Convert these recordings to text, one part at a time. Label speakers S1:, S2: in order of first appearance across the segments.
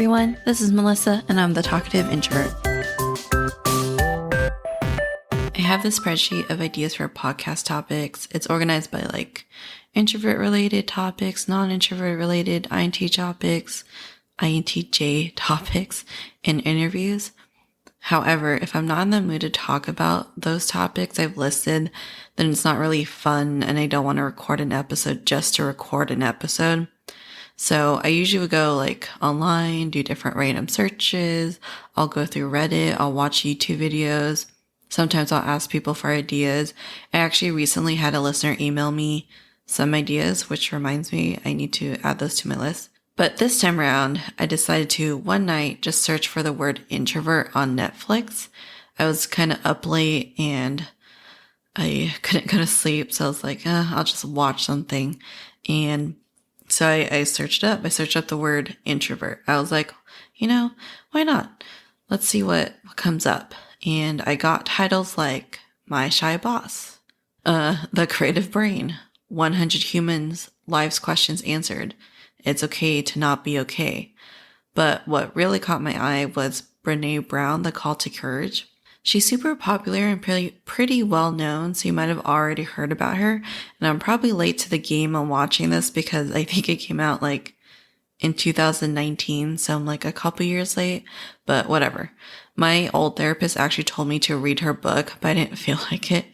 S1: everyone, this is Melissa and I'm the talkative introvert. I have this spreadsheet of ideas for podcast topics. It's organized by introvert related topics, non-introvert related INT topics, INTJ topics, and interviews. However, if I'm not in the mood to talk about those topics I've listed, then it's not really fun and I don't want to record an episode just to record an episode. So I usually would go online, do different random searches. I'll go through Reddit. I'll watch YouTube videos. Sometimes I'll ask people for ideas. I actually recently had a listener email me some ideas, which reminds me I need to add those to my list. But this time around, I decided to one night just search for the word introvert on Netflix. I was kind of up late and I couldn't go to sleep. So I was like, I'll just watch something. And so I searched up the word introvert. I was like, why not? Let's see what comes up. And I got titles like My Shy Boss, The Creative Brain, 100 Humans, Life's Questions Answered, It's Okay to Not Be Okay. But what really caught my eye was Brené Brown, The Call to Courage. She's super popular and pretty well known, so you might have already heard about her. And I'm probably late to the game on watching this because I think it came out in 2019, so I'm a couple years late, but whatever. My old therapist actually told me to read her book, but I didn't feel like it.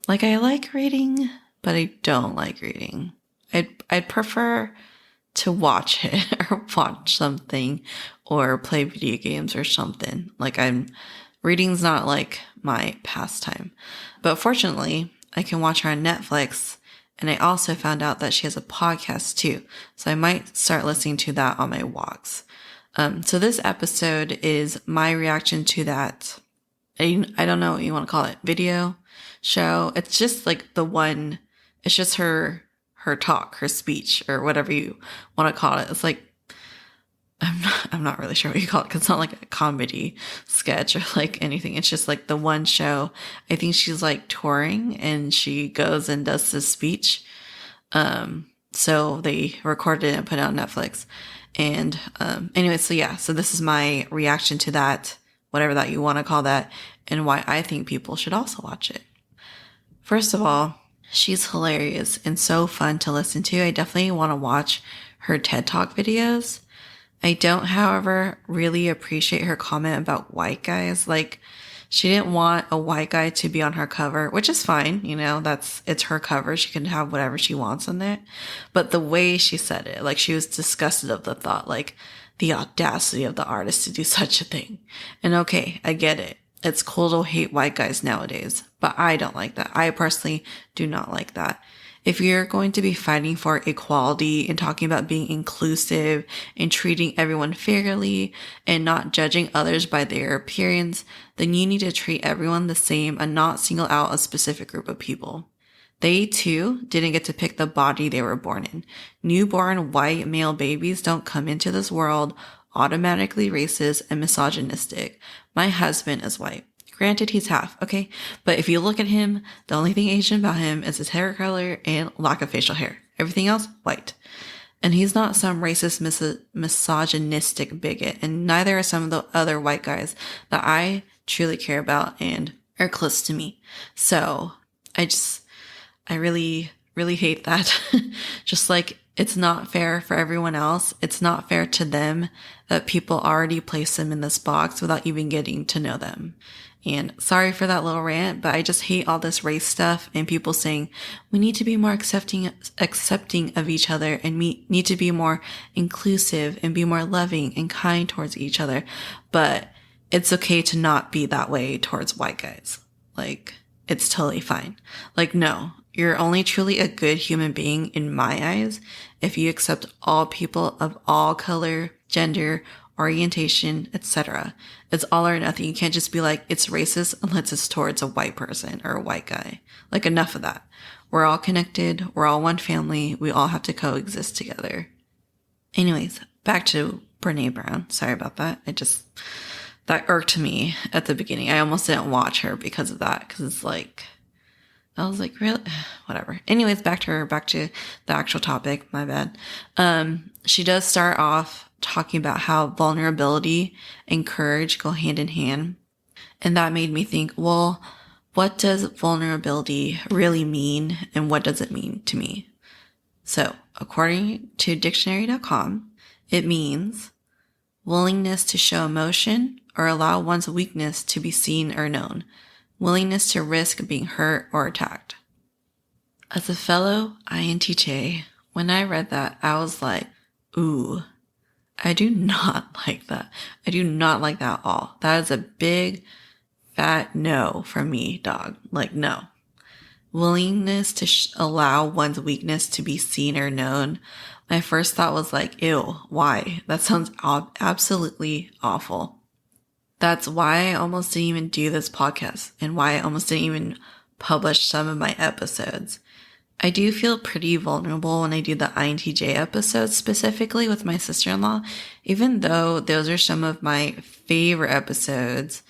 S1: I like reading, but I don't like reading. I'd prefer to watch it or watch something or play video games or something. Reading's not my pastime. But fortunately, I can watch her on Netflix, and I also found out that she has a podcast too. So I might start listening to that on my walks. So this episode is my reaction to that. I don't know what you want to call it, video show. It's just it's just her talk, her speech, or whatever you want to call it. It's I'm not really sure what you call it because it's not a comedy sketch or anything. It's just the one show. I think she's touring and she goes and does this speech. So they recorded it and put it on Netflix. And anyway, so this is my reaction to that, whatever that you want to call that, and why I think people should also watch it. First of all, she's hilarious and so fun to listen to. I definitely want to watch her TED Talk videos. I don't, however, really appreciate her comment about white guys. She didn't want a white guy to be on her cover, which is fine. It's her cover. She can have whatever she wants on it. But the way she said it, she was disgusted of the thought, the audacity of the artist to do such a thing. And okay, I get it. It's cool to hate white guys nowadays, but I don't like that. I personally do not like that. If you're going to be fighting for equality and talking about being inclusive and treating everyone fairly and not judging others by their appearance, then you need to treat everyone the same and not single out a specific group of people. They too didn't get to pick the body they were born in. Newborn white male babies don't come into this world automatically racist and misogynistic. My husband is white. Granted, he's half, okay? But if you look at him, the only thing Asian about him is his hair color and lack of facial hair. Everything else, white. And he's not some racist, misogynistic bigot. And neither are some of the other white guys that I truly care about and are close to me. So I really, really hate that. Just it's not fair for everyone else. It's not fair to them that people already place them in this box without even getting to know them. And sorry for that little rant, but I just hate all this race stuff and people saying we need to be more accepting of each other and we need to be more inclusive and be more loving and kind towards each other. But it's okay to not be that way towards white guys. It's totally fine. No, you're only truly a good human being in my eyes if you accept all people of all color, gender, orientation, etc. It's all or nothing. You can't just be it's racist unless it's towards a white person or a white guy. Enough of that. We're all connected. We're all one family. We all have to coexist together. Anyways, back to Brené Brown. Sorry about that. That irked me at the beginning. I almost didn't watch her because of that. Because I was really? Whatever. Anyways, back to the actual topic. My bad. She does start off talking about how vulnerability and courage go hand in hand. And that made me think, well, what does vulnerability really mean and what does it mean to me? So, according to dictionary.com, it means willingness to show emotion or allow one's weakness to be seen or known, willingness to risk being hurt or attacked. As a fellow INTJ, when I read that, I was like, ooh, I do not like that. I do not like that at all. That is a big, fat no from me, dog. Like, no. Willingness to allow one's weakness to be seen or known. My first thought was like, ew, why? That sounds absolutely awful. That's why I almost didn't even do this podcast and why I almost didn't even publish some of my episodes. I do feel pretty vulnerable when I do the INTJ episodes, specifically with my sister-in-law, even though those are some of my favorite episodes,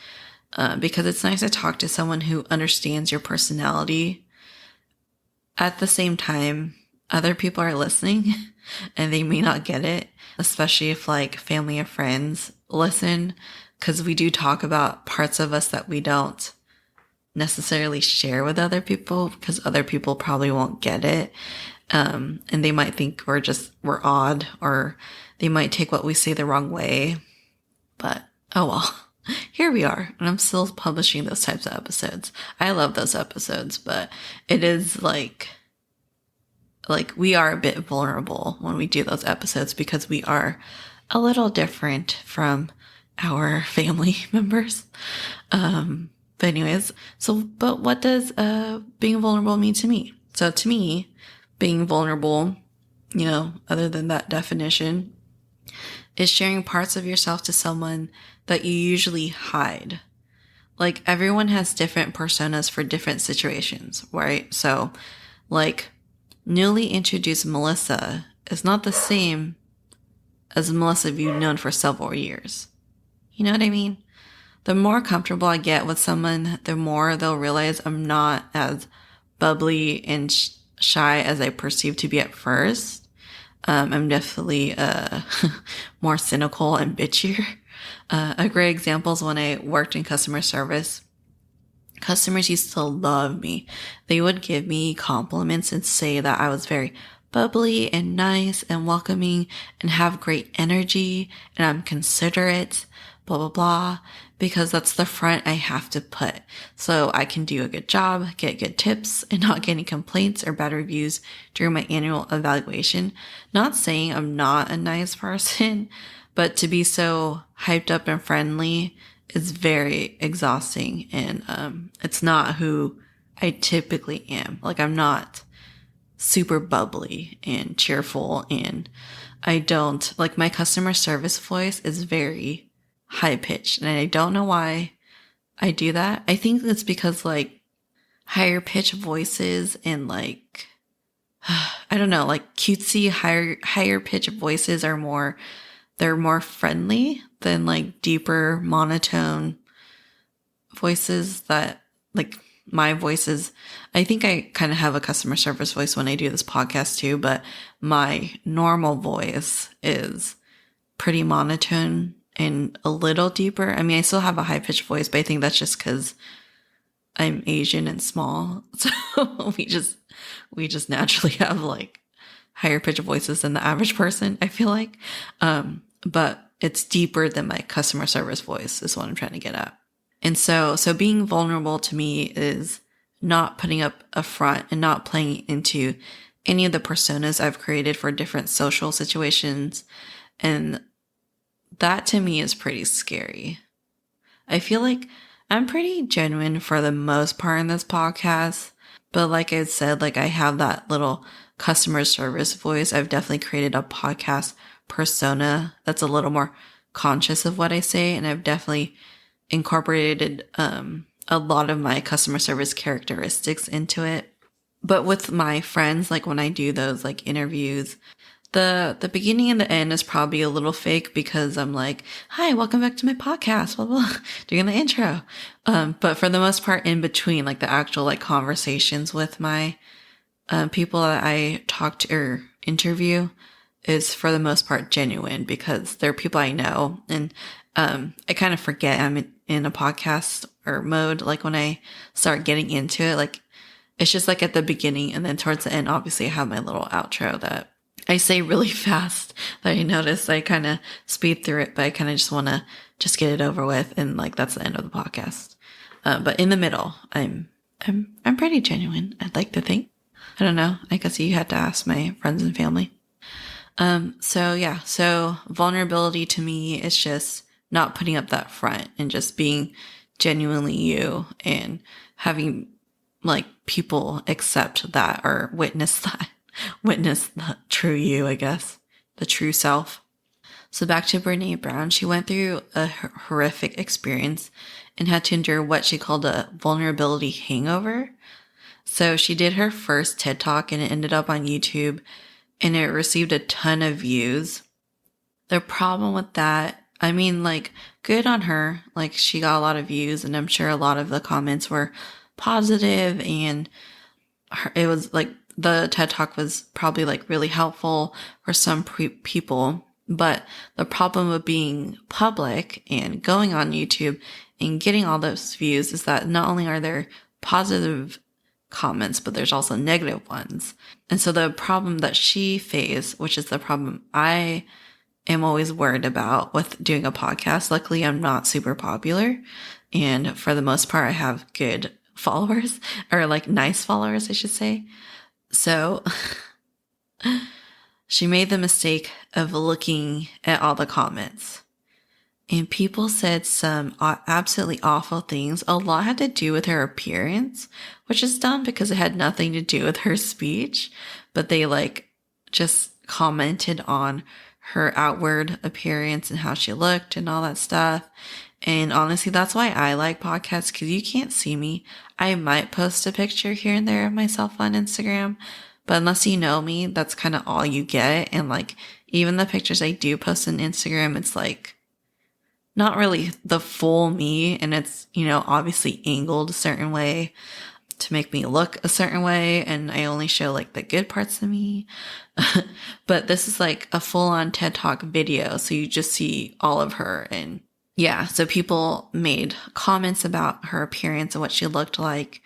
S1: because it's nice to talk to someone who understands your personality. At the same time, other people are listening and they may not get it, especially if like family or friends listen, because we do talk about parts of us that we don't necessarily share with other people because other people probably won't get it. And they might think we're odd, or they might take what we say the wrong way. But oh well, here we are. And I'm still publishing those types of episodes. I love those episodes, but it is like we are a bit vulnerable when we do those episodes because we are a little different from our family members. But anyways, but what does being vulnerable mean to me? So to me, being vulnerable, other than that definition, is sharing parts of yourself to someone that you usually hide. Like, everyone has different personas for different situations, right? So, like, newly introduced Melissa is not the same as Melissa you've known for several years. You know what I mean? The more comfortable I get with someone, the more they'll realize I'm not as bubbly and shy as I perceived to be at first. I'm definitely more cynical and bitchier. A great example is when I worked in customer service. Customers used to love me. They would give me compliments and say that I was very bubbly and nice and welcoming and have great energy and I'm considerate, blah, blah, blah, because that's the front I have to put so I can do a good job, get good tips, and not get any complaints or bad reviews during my annual evaluation. Not saying I'm not a nice person, but to be so hyped up and friendly is very exhausting, and it's not who I typically am. Like, I'm not super bubbly and cheerful, and I don't, like, my customer service voice is very high pitched, and I don't know why I do that. I think it's because, like, higher pitched voices and, like, I don't know, like, cutesy higher pitched voices are they're more friendly than, like, deeper monotone voices that, like, my voice is, I think I kind of have a customer service voice when I do this podcast too, but my normal voice is pretty monotone and a little deeper. I mean, I still have a high-pitched voice, but I think that's just because I'm Asian and small. So we just naturally have, like, higher-pitched voices than the average person, I feel like. But it's deeper than my customer service voice is what I'm trying to get at. And so being vulnerable to me is not putting up a front and not playing into any of the personas I've created for different social situations. And that to me is pretty scary. I feel like I'm pretty genuine for the most part in this podcast, but like I said, like, I have that little customer service voice. I've definitely created a podcast persona that's a little more conscious of what I say, and I've definitely incorporated a lot of my customer service characteristics into it. But with my friends, like, when I do those, like, interviews, the beginning and the end is probably a little fake because I'm like, hi, welcome back to my podcast, blah, blah, doing the intro. But for the most part, in between, like, the actual, like, conversations with my people that I talk to or interview, is for the most part genuine, because they're people I know. And I kind of forget I'm in a podcast or mode. Like when I start getting into it, like it's just like at the beginning, and then towards the end, obviously I have my little outro that I say really fast that I notice I kind of speed through it, but I kind of just want to just get it over with. And like, that's the end of the podcast. But in the middle, I'm pretty genuine, I'd like to think. I don't know. I guess you had to ask my friends and family. So vulnerability to me is just not putting up that front and just being genuinely you, and having like people accept that or witness the true you, I guess, the true self. So back to Brené Brown, she went through a horrific experience and had to endure what she called a vulnerability hangover. So she did her first TED Talk and it ended up on YouTube, and it received a ton of views. The problem with that, I mean, like, good on her. Like, she got a lot of views, and I'm sure a lot of the comments were positive, and it was like the TED Talk was probably like really helpful for some people. But the problem with being public and going on YouTube and getting all those views is that not only are there positive comments, but there's also negative ones. And so the problem that she faced, which is the problem I am always worried about with doing a podcast. Luckily, I'm not super popular. And for the most part, I have good followers, or like nice followers, I should say. So she made the mistake of looking at all the comments. And people said some absolutely awful things. A lot had to do with her appearance, which is dumb because it had nothing to do with her speech. But they like just commented on her outward appearance and how she looked and all that stuff. And honestly, that's why I like podcasts, because you can't see me. I might post a picture here and there of myself on Instagram, but unless you know me, that's kind of all you get. And like, even the pictures I do post on Instagram, it's like not really the full me. And it's, you know, obviously angled a certain way to make me look a certain way. And I only show like the good parts of me. But this is like a full on TED Talk video. So you just see all of her. And yeah, so people made comments about her appearance and what she looked like,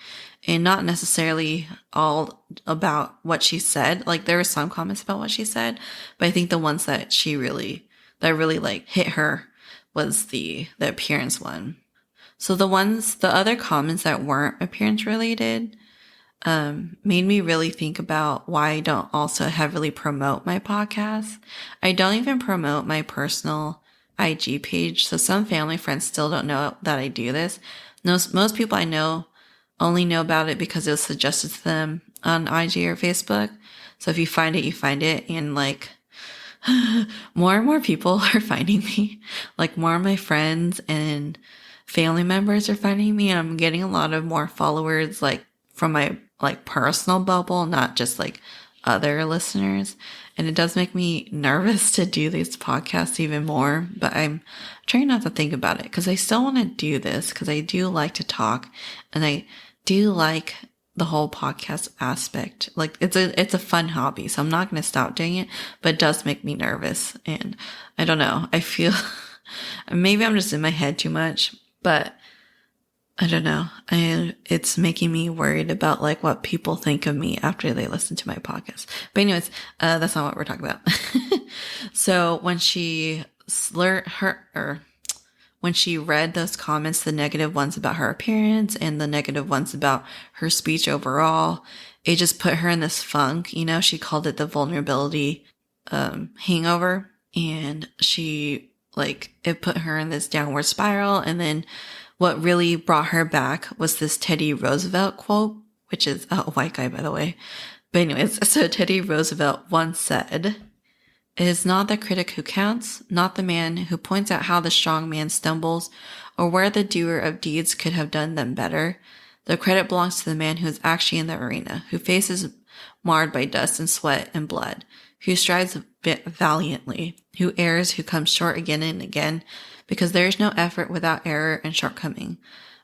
S1: and not necessarily all about what she said. Like there were some comments about what she said, but I think the ones that really like hit her was the appearance one. So the other comments that weren't appearance related, made me really think about why I don't also heavily promote my podcast. I don't even promote my personal IG page. So some family friends still don't know that I do this. Most people I know only know about it because it was suggested to them on IG or Facebook. So if you find it, you find it. And like more and more people are finding me. Like more of my friends and family members are finding me. And I'm getting a lot of more followers like from my like personal bubble, not just like other listeners. And it does make me nervous to do these podcasts even more, but I'm trying not to think about it because I still want to do this because I do like to talk and I do like the whole podcast aspect. Like it's a fun hobby. So I'm not going to stop doing it, but it does make me nervous. And I don't know. I feel maybe I'm just in my head too much, but I don't know. It's making me worried about like what people think of me after they listen to my podcast. But anyways, that's not what we're talking about. So when she when she read those comments, the negative ones about her appearance and the negative ones about her speech overall, it just put her in this funk. You know, she called it the vulnerability, hangover, and it put her in this downward spiral. And then what really brought her back was this Teddy Roosevelt quote, which is a white guy, by the way. But anyways, so Teddy Roosevelt once said, "It is not the critic who counts, not the man who points out how the strong man stumbles or where the doer of deeds could have done them better. The credit belongs to the man who is actually in the arena, who faces marred by dust and sweat and blood, who strives valiantly, who errs, who comes short again and again, because there is no effort without error and shortcoming.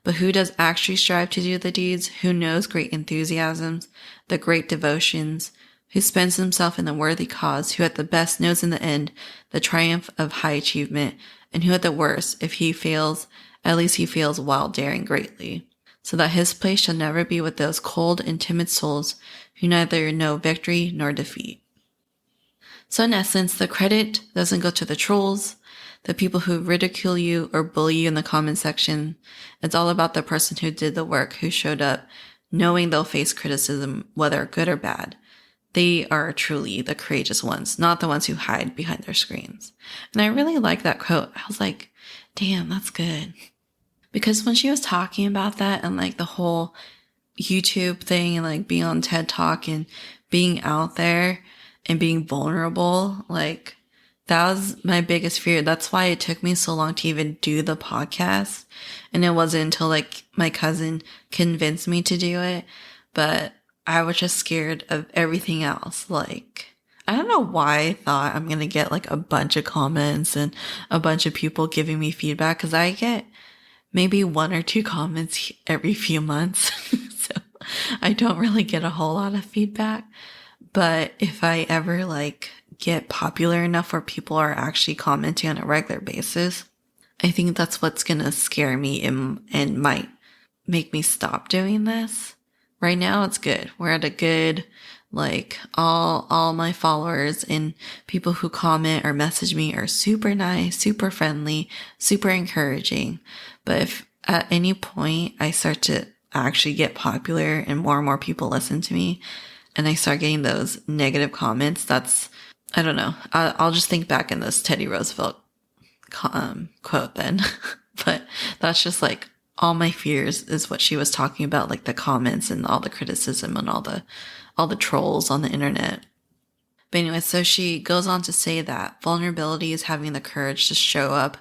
S1: But who does actually strive to do the deeds, who knows great enthusiasms, the great devotions, who spends himself in the worthy cause, who at the best knows in the end the triumph of high achievement, and who at the worst, if he fails, at least he fails while daring greatly, so that his place shall never be with those cold and timid souls who neither know victory nor defeat. So in essence, the credit doesn't go to the trolls, the people who ridicule you or bully you in the comment section. It's all about the person who did the work, who showed up, knowing they'll face criticism, whether good or bad. They are truly the courageous ones, not the ones who hide behind their screens. And I really like that quote. I was like, damn, that's good. Because when she was talking about that and like the whole YouTube thing and like being on TED Talk and being out there and being vulnerable, like that was my biggest fear. That's why it took me so long to even do the podcast. And it wasn't until like my cousin convinced me to do it. But I was just scared of everything else. Like, I don't know why I thought I'm going to get like a bunch of comments and a bunch of people giving me feedback, because I get maybe 1 or 2 comments every few months. So I don't really get a whole lot of feedback. But if I ever like get popular enough where people are actually commenting on a regular basis, I think that's what's going to scare me and might make me stop doing this. Right now it's good. We're at a good, like all my followers and people who comment or message me are super nice, super friendly, super encouraging. But if at any point I start to actually get popular and more people listen to me and I start getting those negative comments, that's, I don't know. I'll just think back in this Teddy Roosevelt quote then. But that's just like all my fears is what she was talking about, like the comments and all the criticism and all the trolls on the internet. But anyway, so she goes on to say that vulnerability is having the courage to show up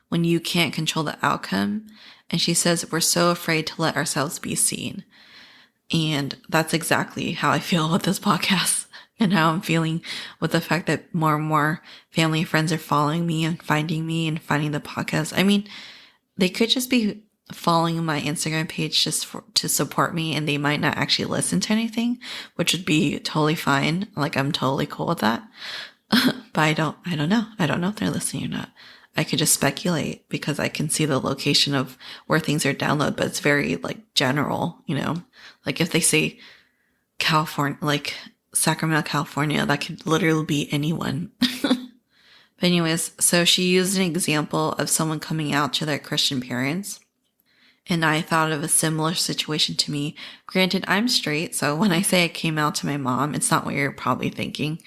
S1: when you can't control the outcome. And she says we're so afraid to let ourselves be seen. And that's exactly how I feel with this podcast and how I'm feeling with the fact that more and more family and friends are following me and finding the podcast. I mean, they could just be following my Instagram page just to support me, and they might not actually listen to anything, which would be totally fine. Like, I'm totally cool with that. But I don't know. I don't know if they're listening or not. I could just speculate because I can see the location of where things are downloaded, but it's very like general, you know, like if they say California, like Sacramento, California, that could literally be anyone. But anyways, so she used an example of someone coming out to their Christian parents. And I thought of a similar situation to me. Granted, I'm straight, so when I say I came out to my mom, it's not what you're probably thinking.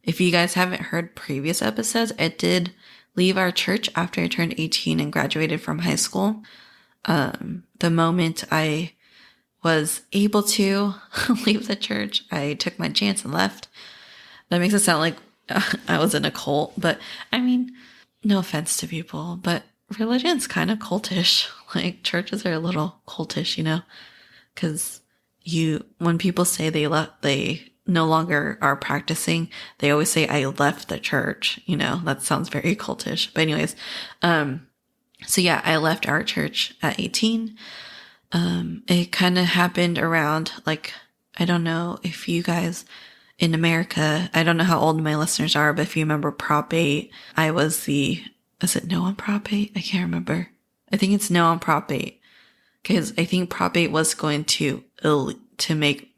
S1: If you guys haven't heard previous episodes, I did leave our church after I turned 18 and graduated from high school. The moment I was able to leave the church, I took my chance and left. That makes it sound like I was in a cult, but I mean, no offense to people, but religion's kind of cultish. Like, churches are a little cultish, you know, because when people say they no longer are practicing, they always say, I left the church, you know, that sounds very cultish. But anyways, so yeah, I left our church at 18. It kind of happened around, like, I don't know if you guys in America, I don't know how old my listeners are, but if you remember Prop 8, I was is it no on Prop 8? I can't remember. I think it's no on Prop 8. Because I think Prop 8 was going to make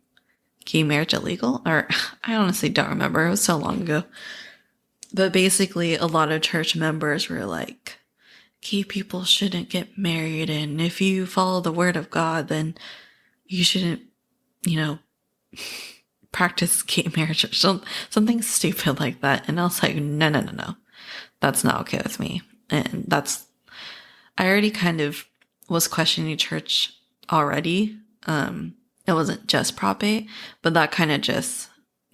S1: gay marriage illegal. Or I honestly don't remember. It was so long ago. But basically, a lot of church members were like, gay people shouldn't get married. And if you follow the word of God, then you shouldn't, you know, practice gay marriage or something stupid like that. And I was like, no. That's not okay with me. And I already kind of was questioning church already. It wasn't just Prop 8, but that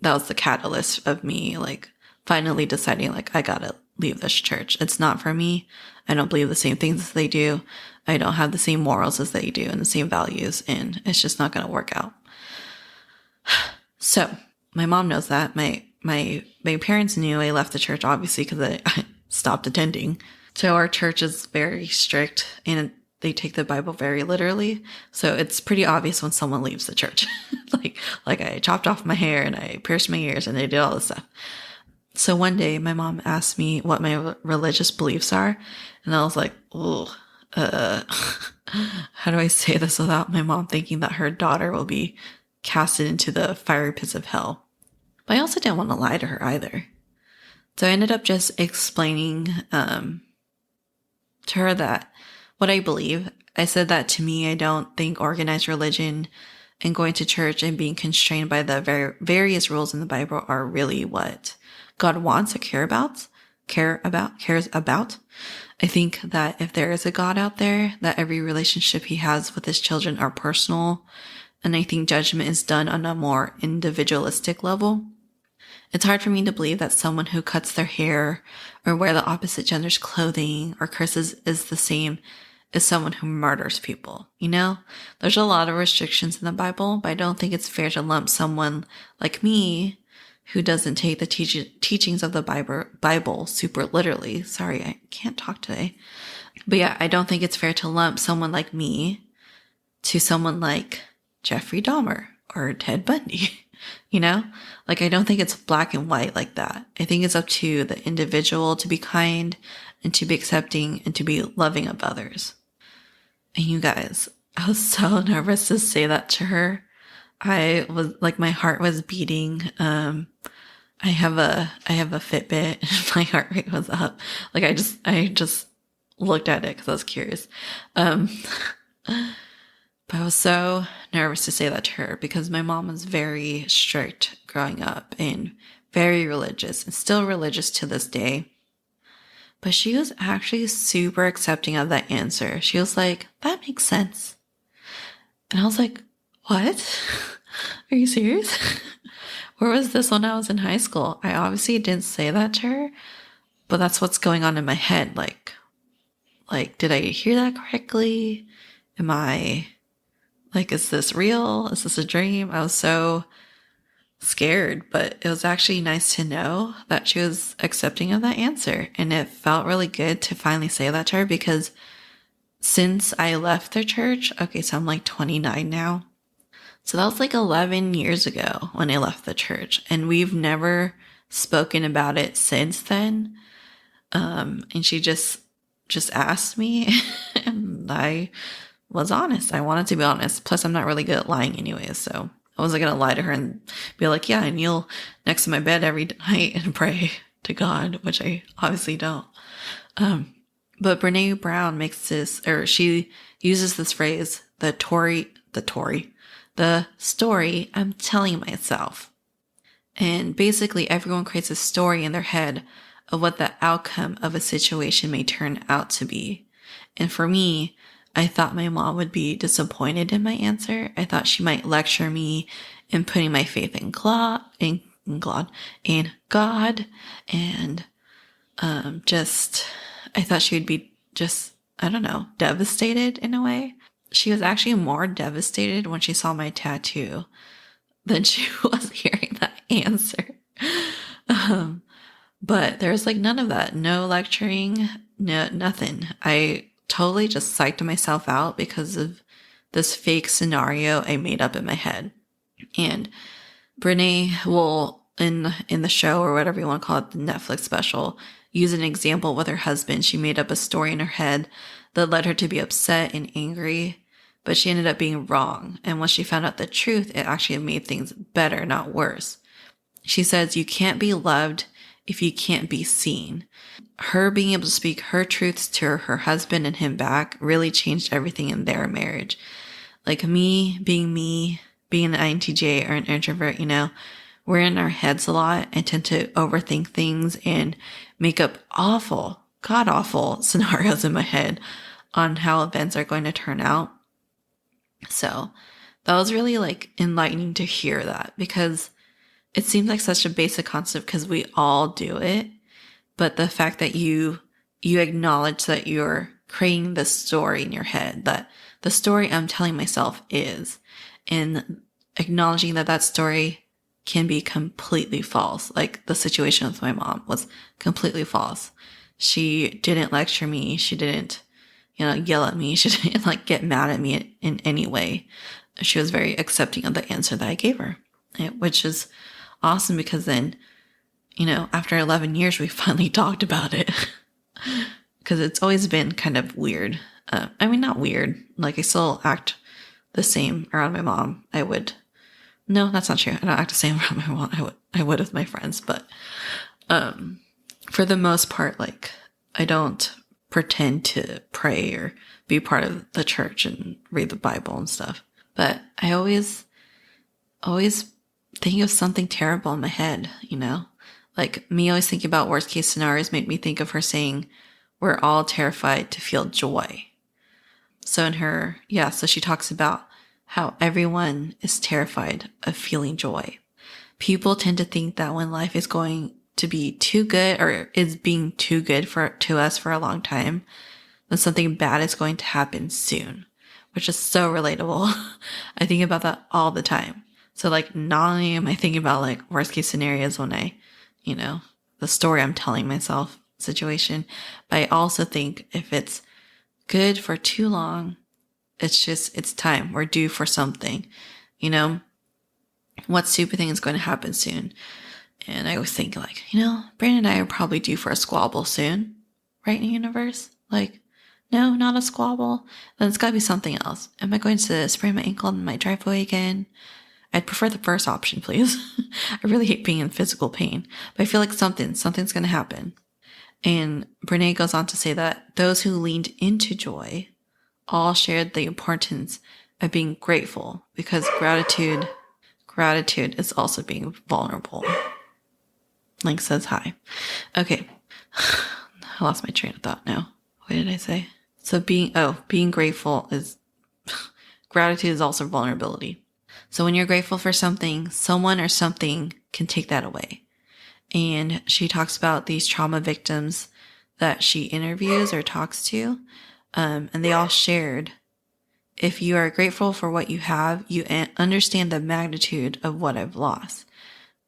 S1: was the catalyst of me, like, finally deciding, like, I gotta leave this church. It's not for me. I don't believe the same things as they do. I don't have the same morals as they do and the same values, and it's just not gonna work out. So my mom knows that. My parents knew I left the church, obviously, because I stopped attending. So our church is very strict and they take the Bible very literally. So it's pretty obvious when someone leaves the church. like I chopped off my hair and I pierced my ears and I did all this stuff. So one day my mom asked me what my religious beliefs are. And I was like, oh, how do I say this without my mom thinking that her daughter will be casted into the fiery pits of hell? But I also didn't want to lie to her either. So I ended up just explaining to her that what I believe. I said that to me, I don't think organized religion and going to church and being constrained by the various rules in the Bible are really what God wants or cares about. I think that if there is a God out there, that every relationship he has with his children are personal. And I think judgment is done on a more individualistic level. It's hard for me to believe that someone who cuts their hair or wear the opposite gender's clothing or curses is the same as someone who murders people. You know, there's a lot of restrictions in the Bible, but I don't think it's fair to lump someone like me who doesn't take the teachings of the Bible super literally. Sorry, I can't talk today. But yeah, I don't think it's fair to lump someone like me to someone like Jeffrey Dahmer or Ted Bundy. You know, like I don't think it's black and white like that. I think it's up to the individual to be kind and to be accepting and to be loving of others. And you guys, I was so nervous to say that to her. I was like, my heart was beating. I have a Fitbit and my heart rate was up. Like I just looked at it because I was curious. But I was so nervous to say that to her because my mom was very strict growing up and very religious and still religious to this day. But she was actually super accepting of that answer. She was like, that makes sense. And I was like, what? Are you serious? Where was this when I was in high school? I obviously didn't say that to her, but that's what's going on in my head. Like, did I hear that correctly? Am I... like, is this real? Is this a dream? I was so scared, but it was actually nice to know that she was accepting of that answer. And it felt really good to finally say that to her because since I left the church, okay, so I'm like 29 now. So that was like 11 years ago when I left the church. And we've never spoken about it since then. And she just asked me and I was honest. I wanted to be honest. Plus, I'm not really good at lying anyways. So I wasn't going to lie to her and be like, yeah, I kneel next to my bed every night and pray to God, which I obviously don't. But Brené Brown she uses this phrase, the story I'm telling myself. And basically everyone creates a story in their head of what the outcome of a situation may turn out to be. And for me, I thought my mom would be disappointed in my answer. I thought she might lecture me in putting my faith in God, and I thought she would be devastated in a way. She was actually more devastated when she saw my tattoo than she was hearing that answer. But there's like none of that. No lecturing, no, nothing. I totally just psyched myself out because of this fake scenario I made up in my head. And Brené will, in the show or whatever you want to call it, the Netflix special, use an example with her husband. She made up a story in her head that led her to be upset and angry, but she ended up being wrong. And when she found out the truth, it actually made things better, not worse. She says, you can't be loved if you can't be seen. Her being able to speak her truths to her husband and him back really changed everything in their marriage. Like me being an INTJ or an introvert, you know, we're in our heads a lot and tend to overthink things and make up god-awful scenarios in my head on how events are going to turn out. So that was really like enlightening to hear that because it seems like such a basic concept because we all do it. But the fact that you acknowledge that you're creating this story in your head, that the story I'm telling myself is, and acknowledging that story can be completely false. Like the situation with my mom was completely false. She didn't lecture me. She didn't, yell at me. She didn't get mad at me in any way. she was very accepting of the answer that I gave her, which is awesome because then, after 11 years, we finally talked about it because it's always been kind of weird. Not weird. Like I still act the same around my mom. No, that's not true. I don't act the same around my mom. I would with my friends, but, for the most part, like I don't pretend to pray or be part of the church and read the Bible and stuff. But I always think of something terrible in my head, Like me always thinking about worst case scenarios made me think of her saying, we're all terrified to feel joy. So so she talks about how everyone is terrified of feeling joy. People tend to think that when life is going to be too good or is being too good to us for a long time, then something bad is going to happen soon, which is so relatable. I think about that all the time. So like not only am I thinking about like worst case scenarios when I, the story I'm telling myself situation, but I also think if it's good for too long, it's time. We're due for something, what stupid thing is going to happen soon. And I was thinking like, Brandon and I are probably due for a squabble soon, right, in the universe? Like, no, not a squabble. Then it's got to be something else. Am I going to sprain my ankle in my driveway again? I'd prefer the first option, please. I really hate being in physical pain, but I feel like something's going to happen. And Brené goes on to say that those who leaned into joy all shared the importance of being grateful because gratitude is also being vulnerable. Link says hi. Okay. I lost my train of thought now. What did I say? So being grateful is, gratitude is also vulnerability. So when you're grateful for something, someone or something can take that away. And she talks about these trauma victims that she interviews or talks to. And they all shared, if you are grateful for what you have, you understand the magnitude of what I've lost.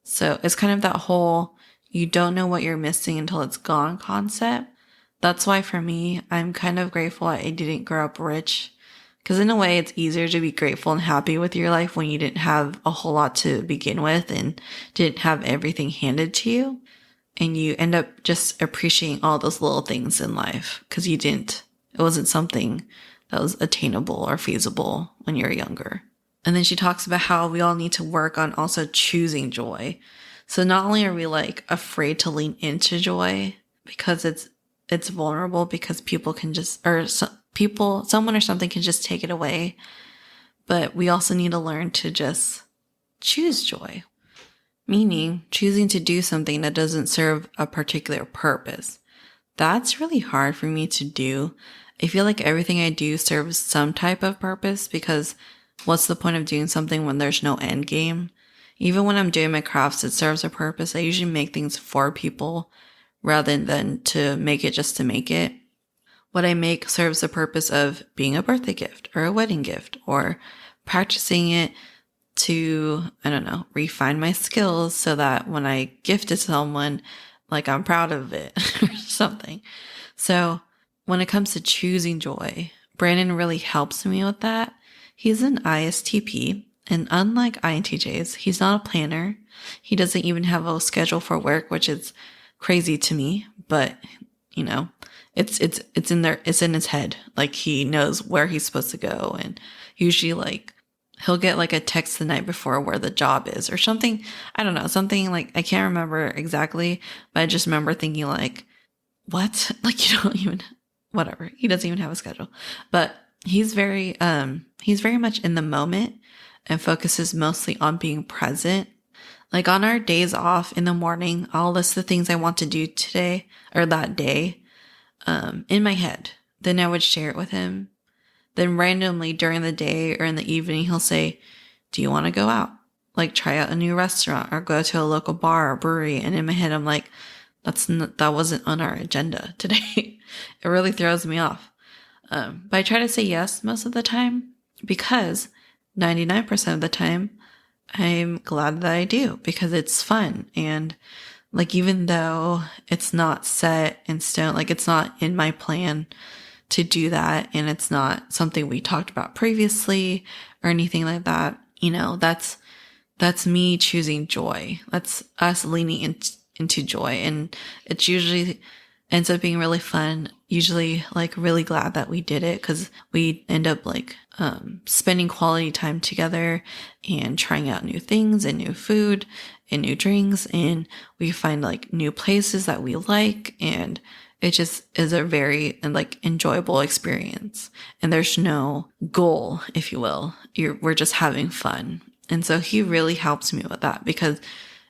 S1: So it's kind of that whole, you don't know what you're missing until it's gone concept. That's why for me, I'm kind of grateful I didn't grow up rich. Because in a way, it's easier to be grateful and happy with your life when you didn't have a whole lot to begin with and didn't have everything handed to you. And you end up just appreciating all those little things in life because it wasn't something that was attainable or feasible when you're younger. And then she talks about how we all need to work on also choosing joy. So not only are we like afraid to lean into joy because it's vulnerable because people can just, someone or something can just take it away. But we also need to learn to just choose joy, meaning choosing to do something that doesn't serve a particular purpose. That's really hard for me to do. I feel like everything I do serves some type of purpose because what's the point of doing something when there's no end game? Even when I'm doing my crafts, it serves a purpose. I usually make things for people rather than to make it just to make it. What I make serves the purpose of being a birthday gift or a wedding gift or practicing it to, refine my skills so that when I gift it to someone, like I'm proud of it or something. So when it comes to choosing joy, Brandon really helps me with that. He's an ISTP, and unlike INTJs, he's not a planner. He doesn't even have a schedule for work, which is crazy to me, but it's in there, it's in his head. Like he knows where he's supposed to go, and usually like he'll get like a text the night before where the job is or something. I don't know, something like, I can't remember exactly, but I just remember thinking like, what? Like you don't even, whatever. He doesn't even have a schedule, but he's very much in the moment and focuses mostly on being present. Like on our days off in the morning, I'll list the things I want to do today or that day, in my head. Then I would share it with him. Then randomly during the day or in the evening, he'll say, do you want to go out? Like try out a new restaurant or go to a local bar or brewery. And in my head, I'm like, that wasn't on our agenda today. It really throws me off. But I try to say yes most of the time because 99% of the time I'm glad that I do because it's fun. And like, even though it's not set in stone, like it's not in my plan to do that. And it's not something we talked about previously or anything like that. That's me choosing joy. That's us leaning into joy. And it's usually ends up being really fun. Usually really glad that we did it because we end up spending quality time together and trying out new things and new food and new drinks. And we find new places that we like. And it just is a very enjoyable experience. And there's no goal, if you will. We're just having fun. And so he really helps me with that because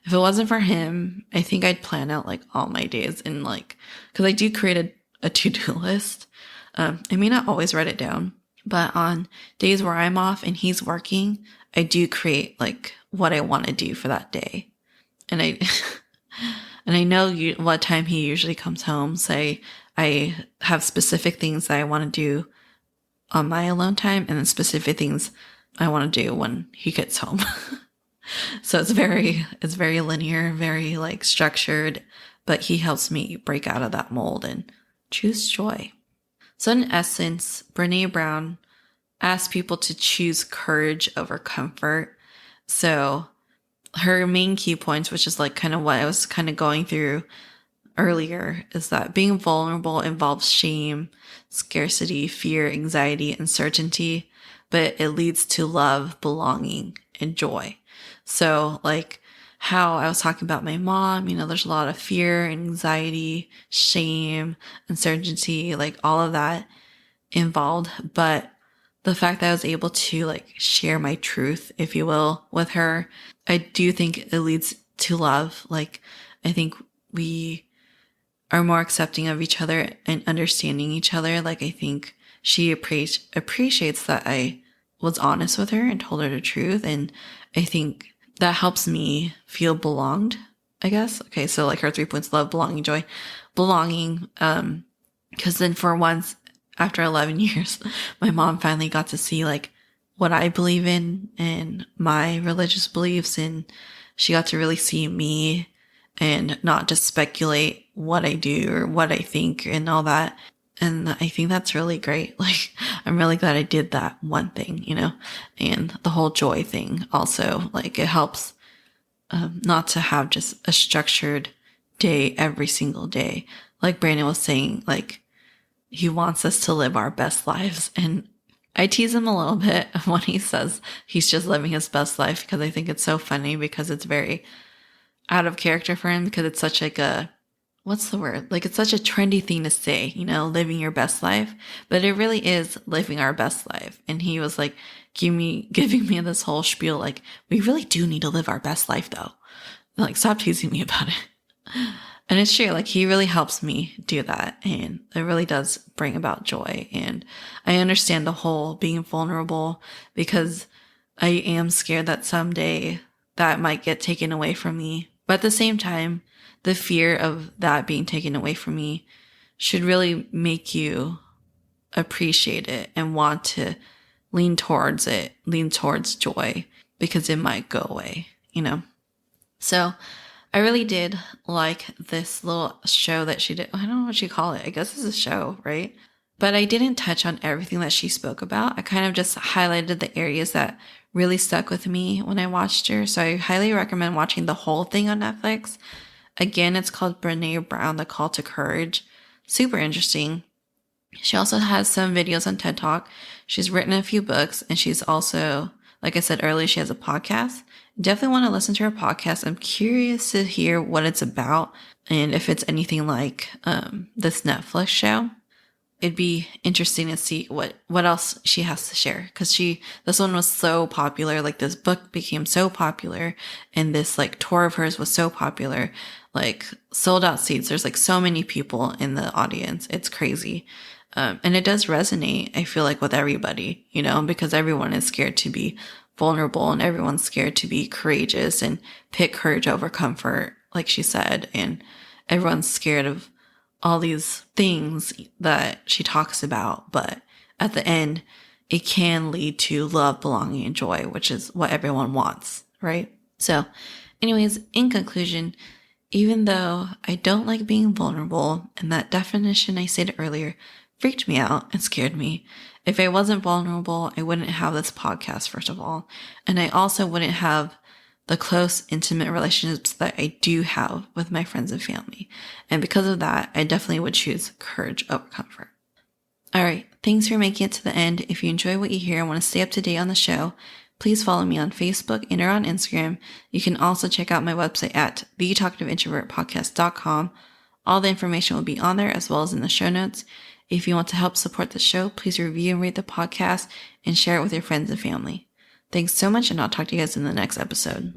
S1: if it wasn't for him, I think I'd plan out all my days and because I do create a to-do list. I may not always write it down, but on days where I'm off and he's working, I do create what I want to do for that day. And I know what time he usually comes home. So I have specific things that I want to do on my alone time and then specific things I want to do when he gets home. So it's very linear, very structured, but he helps me break out of that mold and choose joy. So in essence, Brené Brown asks people to choose courage over comfort. So her main key points, which is kind of what I was kind of going through earlier, is that being vulnerable involves shame, scarcity, fear, anxiety, uncertainty, but it leads to love, belonging, and joy. So how I was talking about my mom, there's a lot of fear, anxiety, shame, uncertainty, all of that involved. But the fact that I was able to share my truth, if you will, with her, I do think it leads to love. I think we are more accepting of each other and understanding each other. I think she appreciates that I was honest with her and told her the truth. And I think that helps me feel belonged, I guess. Okay. So her 3 points: love, belonging, joy. Belonging. Cause then for once after 11 years, my mom finally got to see what I believe in and my religious beliefs. And she got to really see me and not just speculate what I do or what I think and all that. And I think that's really great. I'm really glad I did that one thing, and the whole joy thing also, it helps, not to have just a structured day every single day. Like Brandon was saying, he wants us to live our best lives. And I tease him a little bit when he says he's just living his best life because I think it's so funny because it's very out of character for him because it's such what's the word? It's such a trendy thing to say, living your best life, but it really is living our best life. And he was giving me this whole spiel, we really do need to live our best life though. Stop teasing me about it. And it's true. He really helps me do that. And it really does bring about joy. And I understand the whole being vulnerable because I am scared that someday that might get taken away from me. But at the same time, the fear of that being taken away from me should really make you appreciate it and want to lean towards joy because it might go away, So I really did like this little show that she did. I don't know what you call it. I guess it's a show, right? But I didn't touch on everything that she spoke about. I kind of just highlighted the areas that really stuck with me when I watched her. So I highly recommend watching the whole thing on Netflix. Again, it's called Brené Brown, The Call to Courage. Super interesting. She also has some videos on TED Talk. She's written a few books, and she's also, like I said earlier, she has a podcast. Definitely want to listen to her podcast. I'm curious to hear what it's about and if it's anything like this Netflix show. It'd be interesting to see what else she has to share because this one was so popular. This book became so popular, and this tour of hers was so popular. Sold out seats. There's so many people in the audience. It's crazy. And it does resonate, I feel with everybody, because everyone is scared to be vulnerable and everyone's scared to be courageous and pick courage over comfort, like she said. And everyone's scared of all these things that she talks about. But at the end, it can lead to love, belonging, and joy, which is what everyone wants, right? So anyways, in conclusion, even though I don't like being vulnerable, and that definition I stated earlier freaked me out and scared me. If I wasn't vulnerable, I wouldn't have this podcast, first of all. And I also wouldn't have the close, intimate relationships that I do have with my friends and family. And because of that, I definitely would choose courage over comfort. All right. Thanks for making it to the end. If you enjoy what you hear and want to stay up to date on the show, please follow me on Facebook and or on Instagram. You can also check out my website at thetalkativeintrovertpodcast.com. All the information will be on there as well as in the show notes. If you want to help support the show, please review and rate the podcast and share it with your friends and family. Thanks so much, and I'll talk to you guys in the next episode.